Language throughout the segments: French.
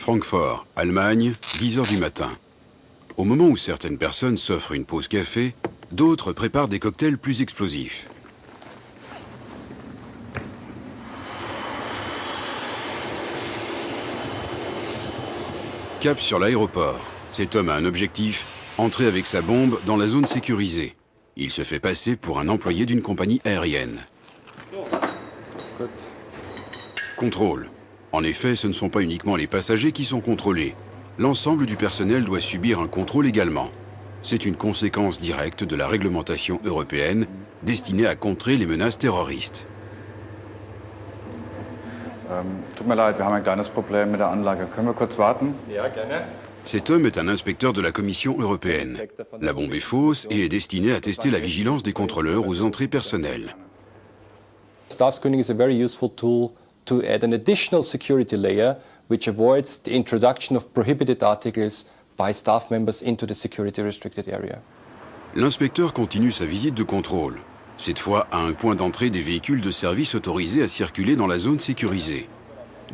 Francfort, Allemagne, 10 heures du matin. Au moment où certaines personnes s'offrent une pause café, d'autres préparent des cocktails plus explosifs. Cap sur l'aéroport. Cet homme a un objectif, entrer avec sa bombe dans la zone sécurisée. Il se fait passer pour un employé d'une compagnie aérienne. Contrôle. En effet, ce ne sont pas uniquement les passagers qui sont contrôlés. L'ensemble du personnel doit subir un contrôle également. C'est une conséquence directe de la réglementation européenne destinée à contrer les menaces terroristes. Tut mir leid, wir haben ein kleines Problem mit der Anlage. Können wir kurz warten? Ja, gerne. Cet homme est un inspecteur de la Commission européenne. La bombe est fausse et est destinée à tester la vigilance des contrôleurs aux entrées personnelles. Staff screening is a very useful tool to add an additional security layer which avoids the introduction of prohibited articles by staff members into the security restricted area. L'inspecteur continue sa visite de contrôle, cette fois à un point d'entrée des véhicules de service autorisés à circuler dans la zone sécurisée.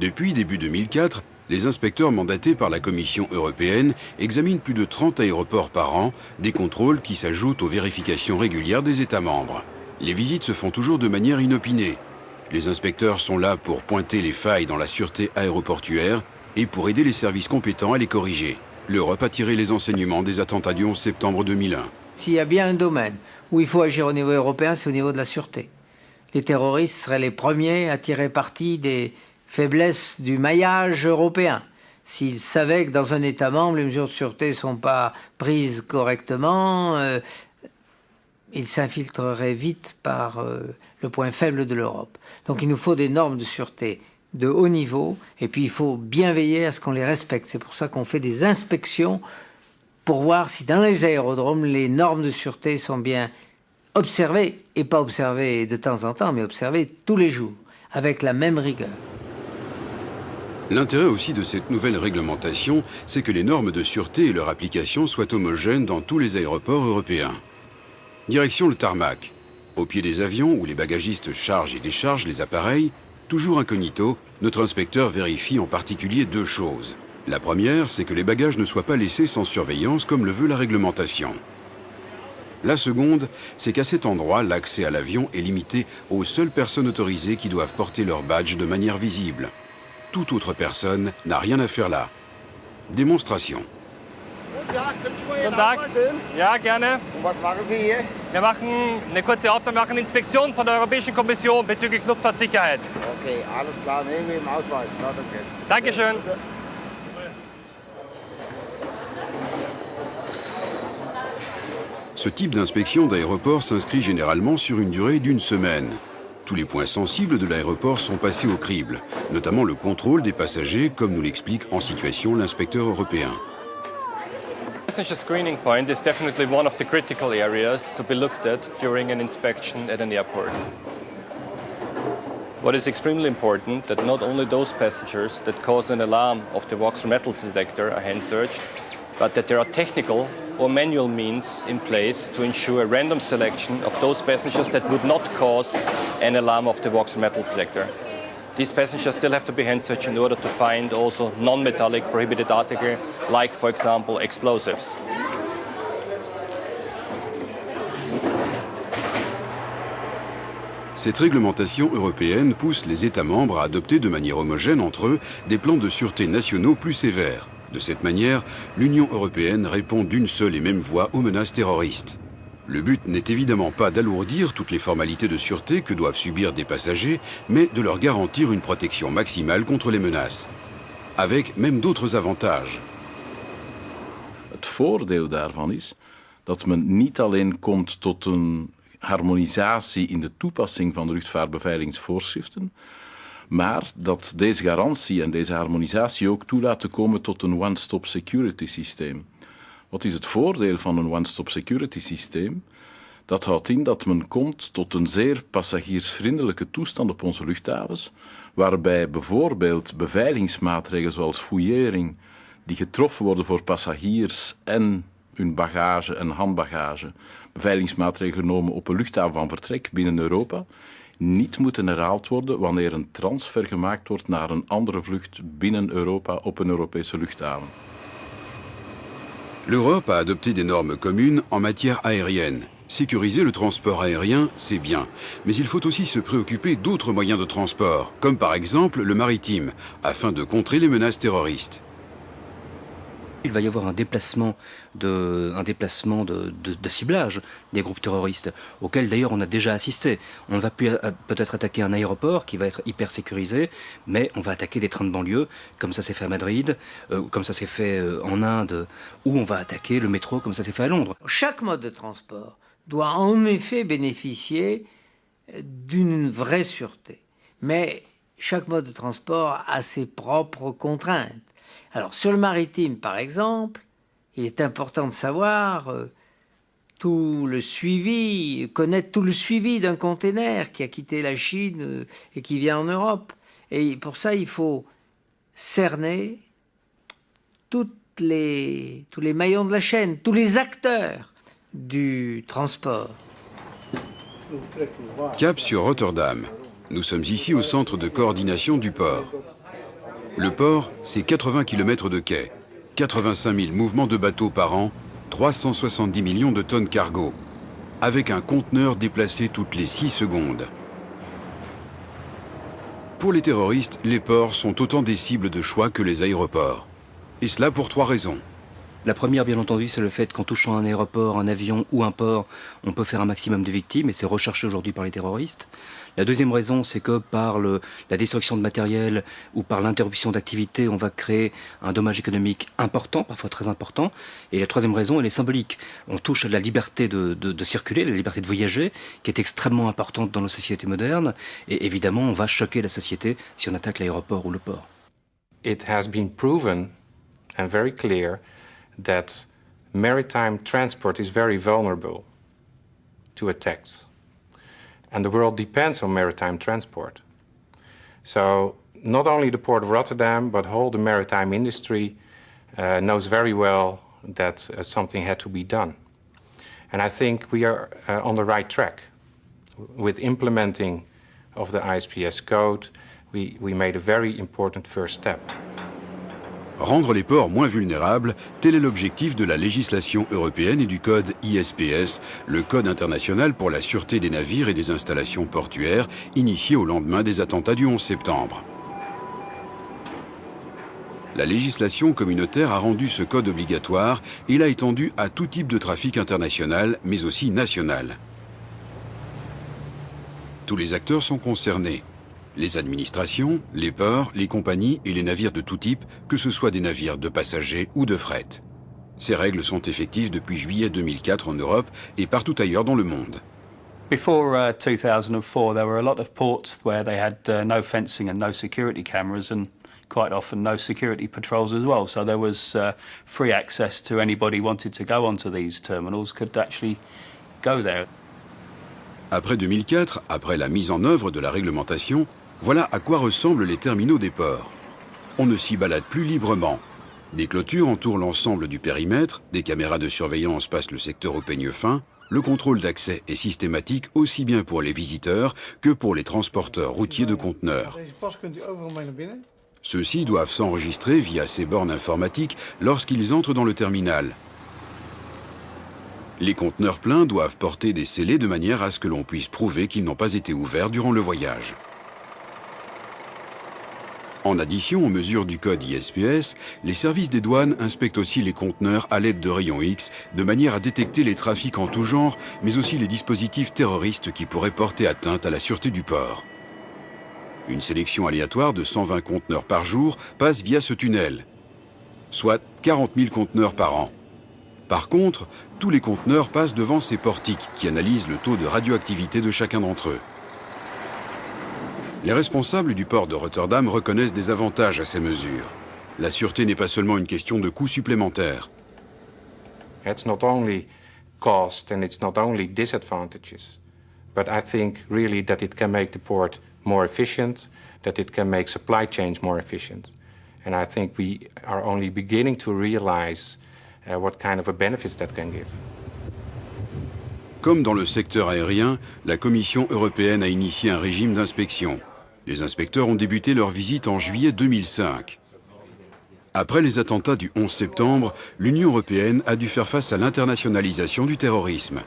Depuis début 2004, les inspecteurs mandatés par la Commission européenne examinent plus de 30 aéroports par an, des contrôles qui s'ajoutent aux vérifications régulières des États membres. Les visites se font toujours de manière inopinée. Les inspecteurs sont là pour pointer les failles dans la sûreté aéroportuaire et pour aider les services compétents à les corriger. L'Europe a tiré les enseignements des attentats du 11 septembre 2001. S'il y a bien un domaine où il faut agir au niveau européen, c'est au niveau de la sûreté. Les terroristes seraient les premiers à tirer parti des faiblesses du maillage européen. S'ils savaient que dans un État membre, les mesures de sûreté ne sont pas prises correctement, ils s'infiltreraient vite par le point faible de l'Europe. Donc il nous faut des normes de sûreté de haut niveau, et puis il faut bien veiller à ce qu'on les respecte. C'est pour ça qu'on fait des inspections pour voir si dans les aérodromes, les normes de sûreté sont bien observées, et pas observées de temps en temps, mais observées tous les jours, avec la même rigueur. L'intérêt aussi de cette nouvelle réglementation, c'est que les normes de sûreté et leur application soient homogènes dans tous les aéroports européens. Direction le tarmac. Au pied des avions où les bagagistes chargent et déchargent les appareils, toujours incognito, notre inspecteur vérifie en particulier deux choses. La première, c'est que les bagages ne soient pas laissés sans surveillance comme le veut la réglementation. La seconde, c'est qu'à cet endroit, l'accès à l'avion est limité aux seules personnes autorisées qui doivent porter leur badge de manière visible. Toute autre personne n'a rien à faire là. Démonstration. Guten Tag. Ja, gerne. Und was machen Sie hier? Wir machen eine kurze Aufnahmeinspektion von der Europäischen Kommission bezüglich Luftfahrtsicherheit. Okay, alles klar, nehmen wir im Ausweis. Na, danke. Dankeschön. Ce type d'inspection d'aéroport s'inscrit généralement sur une durée d'une semaine. Tous les points sensibles de l'aéroport sont passés au crible, notamment le contrôle des passagers, comme nous l'explique en situation l'inspecteur européen. Passenger screening point is definitely one of the critical areas to be looked at during an inspection at an airport. What is extremely important that not only those passengers that cause an alarm of the Voxer metal detector are hand searched, but that there are technical or manual means in place to ensure a random selection of those passengers that would not cause an alarm of the Voxer metal detector. These passengers still have to be hand searched in order to find also non-metallic prohibited articles, like, for example, explosives. Cette réglementation européenne pousse les États membres à adopter de manière homogène entre eux des plans de sûreté nationaux plus sévères. De cette manière, l'Union européenne répond d'une seule et même voix aux menaces terroristes. Le but n'est évidemment pas d'alourdir toutes les formalités de sûreté que doivent subir des passagers, mais de leur garantir une protection maximale contre les menaces. Avec même d'autres avantages. Het voordeel daarvan is dat men niet alleen komt tot een harmonisatie in de toepassing van de luchtvaartbeveiligingsvoorschriften, maar dat deze garantie en deze harmonisatie ook toelaat te komen tot een one-stop security systeem. Wat is het voordeel van een one-stop security systeem? Dat houdt in dat men komt tot een zeer passagiersvriendelijke toestand op onze luchthavens, waarbij bijvoorbeeld beveiligingsmaatregelen zoals fouillering, die getroffen worden voor passagiers en hun bagage en handbagage, beveiligingsmaatregelen genomen op een luchthaven van vertrek binnen Europa, niet moeten herhaald worden wanneer een transfer gemaakt wordt naar een andere vlucht binnen Europa op een Europese luchthaven. L'Europe a adopté des normes communes en matière aérienne. Sécuriser le transport aérien, c'est bien, mais il faut aussi se préoccuper d'autres moyens de transport, comme par exemple le maritime, afin de contrer les menaces terroristes. Il va y avoir un déplacement de ciblage des groupes terroristes, auquel d'ailleurs on a déjà assisté. On va peut-être attaquer un aéroport qui va être hyper sécurisé, mais on va attaquer des trains de banlieue, comme ça s'est fait à Madrid, comme ça s'est fait en Inde, ou on va attaquer le métro, comme ça s'est fait à Londres. Chaque mode de transport doit en effet bénéficier d'une vraie sûreté. Mais chaque mode de transport a ses propres contraintes. Alors, sur le maritime, par exemple, il est important de savoir connaître tout le suivi d'un container qui a quitté la Chine et qui vient en Europe. Et pour ça, il faut cerner tous les maillons de la chaîne, tous les acteurs du transport. Cap sur Rotterdam. Nous sommes ici au centre de coordination du port. Le port, c'est 80 km de quai, 85 000 mouvements de bateaux par an, 370 millions de tonnes cargo, avec un conteneur déplacé toutes les 6 secondes. Pour les terroristes, les ports sont autant des cibles de choix que les aéroports. Et cela pour 3 raisons. La première, bien entendu, c'est le fait qu'en touchant un aéroport, un avion ou un port, on peut faire un maximum de victimes, et c'est recherché aujourd'hui par les terroristes. La deuxième raison, c'est que par la destruction de matériel ou par l'interruption d'activité, on va créer un dommage économique important, parfois très important. Et la troisième raison, elle est symbolique. On touche à la liberté de circuler, la liberté de voyager, qui est extrêmement importante dans nos sociétés modernes. Et évidemment, on va choquer la société si on attaque l'aéroport ou le port. It has been proven and very clear that maritime transport is very vulnerable to attacks. And the world depends on maritime transport. So not only the Port of Rotterdam, but whole the maritime industry knows very well that something had to be done. And I think we are on the right track. With implementing of the ISPS code, we made a very important first step. Rendre les ports moins vulnérables, tel est l'objectif de la législation européenne et du code ISPS, le code international pour la sûreté des navires et des installations portuaires, initié au lendemain des attentats du 11 septembre. La législation communautaire a rendu ce code obligatoire et l'a étendu à tout type de trafic international, mais aussi national. Tous les acteurs sont concernés. Les administrations, les ports, les compagnies et les navires de tout type, que ce soit des navires de passagers ou de fret. Ces règles sont effectives depuis juillet 2004 en Europe et partout ailleurs dans le monde. Before 2004, there were a lot of ports where they had no fencing and no security cameras, and quite often no security patrols as well. So there was free access to anybody wanted to go onto these terminals could actually go there. Après 2004, après la mise en œuvre de la réglementation, voilà à quoi ressemblent les terminaux des ports. On ne s'y balade plus librement. Des clôtures entourent l'ensemble du périmètre, des caméras de surveillance passent le secteur au peigne fin, le contrôle d'accès est systématique aussi bien pour les visiteurs que pour les transporteurs routiers de conteneurs. Ceux-ci doivent s'enregistrer via ces bornes informatiques lorsqu'ils entrent dans le terminal. Les conteneurs pleins doivent porter des scellés de manière à ce que l'on puisse prouver qu'ils n'ont pas été ouverts durant le voyage. En addition aux mesures du code ISPS, les services des douanes inspectent aussi les conteneurs à l'aide de rayons X, de manière à détecter les trafics en tout genre, mais aussi les dispositifs terroristes qui pourraient porter atteinte à la sûreté du port. Une sélection aléatoire de 120 conteneurs par jour passe via ce tunnel, soit 40 000 conteneurs par an. Par contre, tous les conteneurs passent devant ces portiques qui analysent le taux de radioactivité de chacun d'entre eux. Les responsables du port de Rotterdam reconnaissent des avantages à ces mesures. La sûreté n'est pas seulement une question de coûts supplémentaires. It's not only cost and it's not only disadvantages, but I think really that it can make the port more efficient, that it can make supply chains more efficient. And I think we are only beginning to realize what kind of a benefits that can give. Comme dans le secteur aérien, la Commission européenne a initié un régime d'inspection. Les inspecteurs ont débuté leur visite en juillet 2005. Après les attentats du 11 septembre, l'Union européenne a dû faire face à l'internationalisation du terrorisme.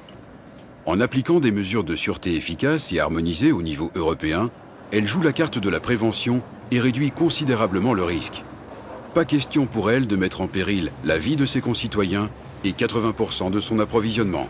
En appliquant des mesures de sûreté efficaces et harmonisées au niveau européen, elle joue la carte de la prévention et réduit considérablement le risque. Pas question pour elle de mettre en péril la vie de ses concitoyens et 80% de son approvisionnement.